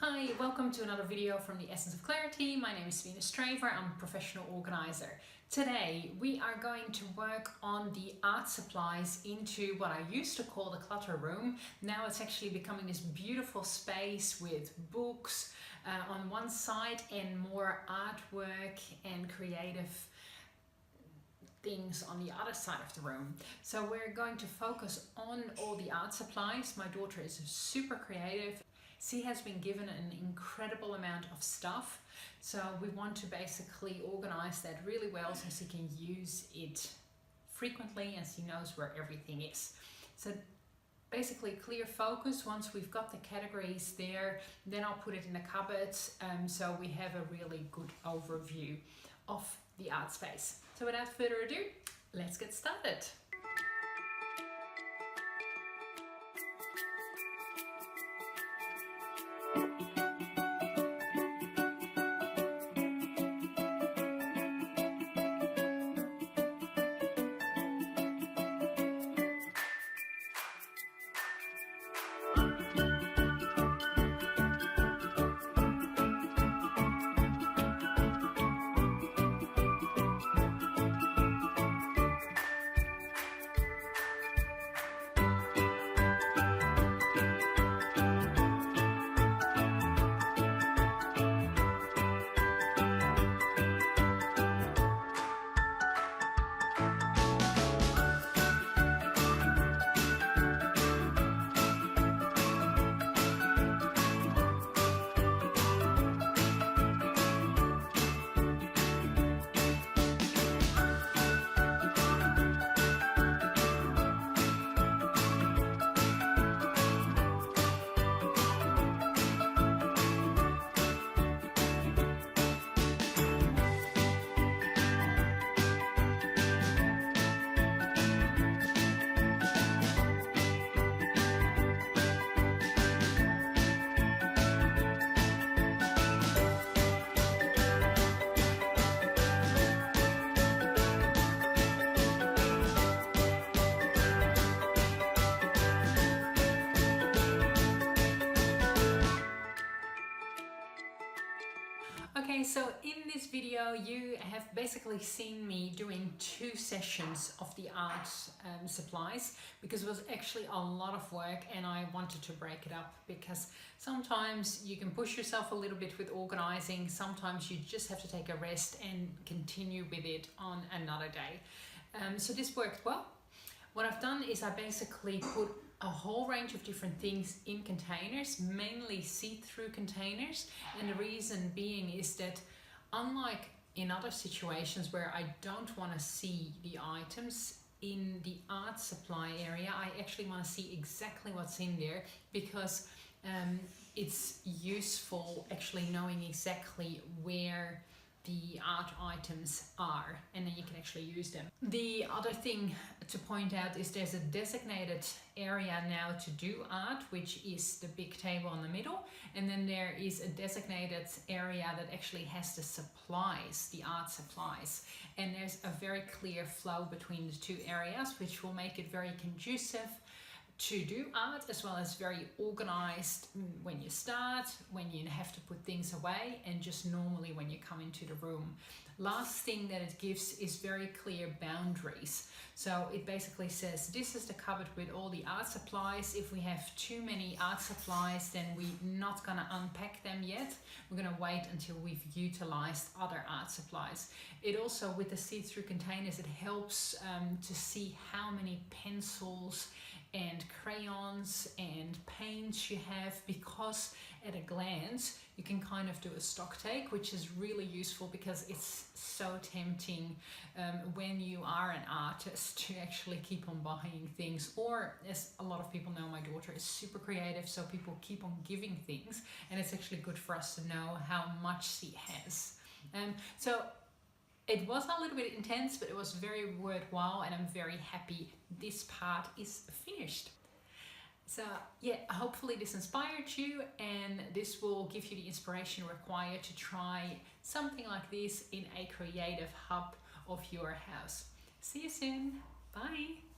Hi, welcome to another video from the Essence of Clarity. My name is Venus Straver, I'm a professional organizer. Today we are going to work on the art supplies into what I used to call the clutter room. Now it's actually becoming this beautiful space with books on one side and more artwork and creative things on the other side of the room. So we're going to focus on all the art supplies. My daughter is super creative. She has been given an incredible amount of stuff, so we want to basically organize that really well so she can use it frequently and she knows where everything is. So basically clear focus. Once we've got the categories there, then I'll put it in the cupboard so we have a really good overview of the art space. So without further ado, let's get started. Okay, so in this video you have basically seen me doing two sessions of the art supplies because it was actually a lot of work and I wanted to break it up because sometimes you can push yourself a little bit with organizing, sometimes you just have to take a rest and continue with it on another day. So this worked well. What I've done is I basically put a whole range of different things in containers, mainly see-through containers, and the reason being is that unlike in other situations where I don't want to see the items in the art supply area, I actually want to see exactly what's in there because it's useful actually knowing exactly where the art items are and then you can actually use them. The other thing to point out is there's a designated area now to do art, which is the big table in the middle, and then there is a designated area that actually has the supplies, the art supplies, and there's a very clear flow between the two areas which will make it very conducive to do art, as well as very organized when you start, when you have to put things away, and just normally when you come into the room. Last thing that it gives is very clear boundaries. So it basically says this is the cupboard with all the art supplies. If we have too many art supplies, then we're not gonna unpack them yet. We're gonna wait until we've utilized other art supplies. It also, with the see-through containers, it helps to see how many pencils and crayons and paints you have, because at a glance you can kind of do a stock take, which is really useful because it's so tempting when you are an artist to actually keep on buying things, or as a lot of people know, my daughter is super creative, so people keep on giving things and it's actually good for us to know how much she has. So it was a little bit intense, but it was very worthwhile and I'm very happy this part is finished. So yeah, hopefully this inspired you and this will give you the inspiration required to try something like this in a creative hub of your house. See you soon. Bye.